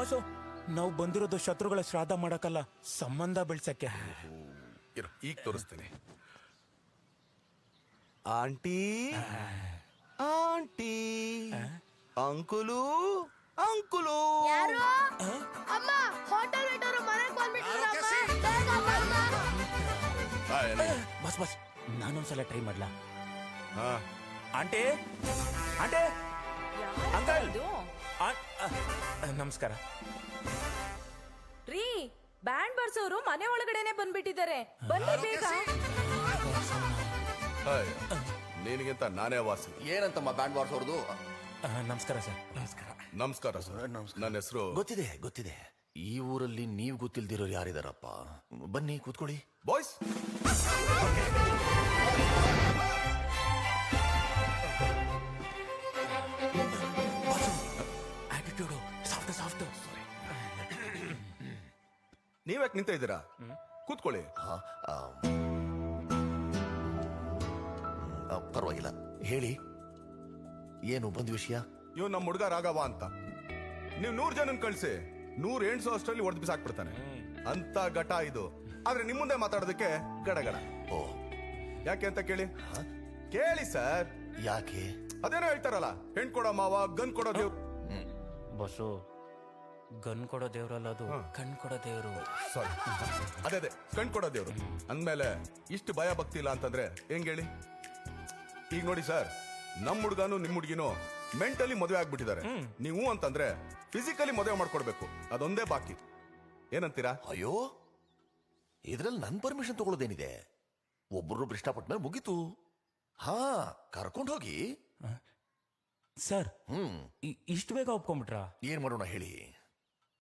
Boss ನಾವು ಬಂದಿರೋದು ಶತ್ರುಗಳ ಶ್ರಾದ್ದ ಮಾಡಕ್ಕಲ್ಲ, ಸಂಬಂಧ ಬೆಳ್ಸಕ್ಕೆ. ಇರು, ಈಗ ತೋರಿಸ್ತೇನೆ. Aunty aunty uncle uncle. ಯಾರು? ಅಮ್ಮ, ಹೋಟೆಲ್ ಇಟ್ಟರು ಮನೆಗೆ ಬಸ್ ಬಸ್, ನಾನೊಂದ್ಸಲ ಟ್ರೈ ಮಾಡ್ಲಾ? ಹಾ, ಆಂಟಿ ಆಂಟಿ ಅಂಕಲ್ ನಮಸ್ಕಾರ ರೀ. ಬ್ಯಾಂಡ್ ಬರ್ಸೋರು ಮನೆ ಒಳಗಡೆನೆ ಬಂದ್ಬಿಟ್ಟಿದ್ದಾರೆ, ಬನ್ನಿ ಬೇಗ. ನಿನಗಿಂತ ನಾನೇ ವಾಸಿ. ಏನಂತಮ್ಮ ಬ್ಯಾಂಡ್ ಬಾರ್ಸೋರ್ದು? ನಮಸ್ಕಾರ ಸರ್. ನಮಸ್ಕಾರ. ನಮಸ್ಕಾರ ಸರ್. ನನ್ನ ಹೆಸರು ಗೊತ್ತಿದೆ ಗೊತ್ತಿದೆ. ಈ ಊರಲ್ಲಿ ನೀವು ಗೊತ್ತಿಲ್ದಿರೋರು ಯಾರಿದಾರಪ್ಪ? ಬನ್ನಿ ಕೂತ್ಕೊಳ್ಳಿ. ಬಾಯ್ಸ್. Attitude soft soft. ನೀವ್ಯಾಕೆ ನಿಂತ ಇದ್ದೀರಾ? ಕೂತ್ಕೊಳ್ಳಿ. ಪರವಾಗಿಲ್ಲ, ಹೇಳಿ, ಏನು ಬಂದ ವಿಷಯ? ಇವ್ ನಮ್ಮ ಹುಡುಗ ರಾಘವ ಅಂತ. ನೀವು 100 ಜನನ್ ಕಳ್ಸಿ 100 ಹೆಣ್ಸು ಅಷ್ಟರಲ್ಲಿ ಹೊಡೆದು ಬಿಸಾಕ್ಬಿಡ್ತಾನೆ ಅಂತ ಘಟ ಇದು. ಆದ್ರೆ ನಿಮ್ ಮುಂದೆ ಮಾತಾಡೋದಕ್ಕೆ ಗಡಗಡ. ಓ, ಯಾಕೆ ಅಂತ ಕೇಳಿ. ಕೇಳಿ ಸರ್. ಯಾಕೆ? ಅದೇನೋ ಹೇಳ್ತಾರಲ್ಲ, ಹೆಣ್ ಕೊಡೋ ಮಾವ ಗನ್ ಕೊಡೋ ದೇವ್ರು. ಬಸ್ಸು, ಗನ್ ಕೊಡೋ ದೇವ್ರಲ್ಲ, ಅದು ಕಣ್ ಕೊಡೋ ದೇವ್ರು. ಸಾರಿ, ಅದೇ ಕಣ್ ಕೊಡೋ ದೇವ್ರು ಅಂದ್ಮೇಲೆ ಇಷ್ಟು ಭಯ ಭಕ್ತಿ ಇಲ್ಲ ಅಂತಂದ್ರೆ ಹೆಂಗ್ ಹೇಳಿ? ಈಗ ನೋಡಿ ಸರ್, ನಮ್ ಹುಡುಗನು ನಿಮ್ ಹುಡುಗಿನೂ ಮೆಂಟಲಿ ಮದುವೆ ಆಗ್ಬಿಟ್ಟಿದ್ದಾರೆ. ನೀವು ಅಂತಂದ್ರೆ ಫಿಸಿಕಲಿ ಮದುವೆ ಮಾಡ್ಕೊಡ್ಬೇಕು, ಅದೊಂದೇ ಬಾಕಿ. ಏನಂತೀರಾ? ಅಯ್ಯೋ, ಇದ್ರಲ್ಲಿ ನನ್ ಪರ್ಮಿಷನ್ ತಗೊಳ್ಳೋದೇನಿದೆ? ಒಬ್ಬರೊಬ್ರು ಇಷ್ಟಪಟ್ಟ ಮೇಲೆ ಮುಗೀತು. ಹಾ, ಕರ್ಕೊಂಡು ಹೋಗಿ. ಸರ್, ಇಷ್ಟು ಬೇಗ ಒಪ್ಕೊಂಡ್ಬಿಟ್ರಾ? ಏನ್ ಮಾಡೋಣ ಹೇಳಿ?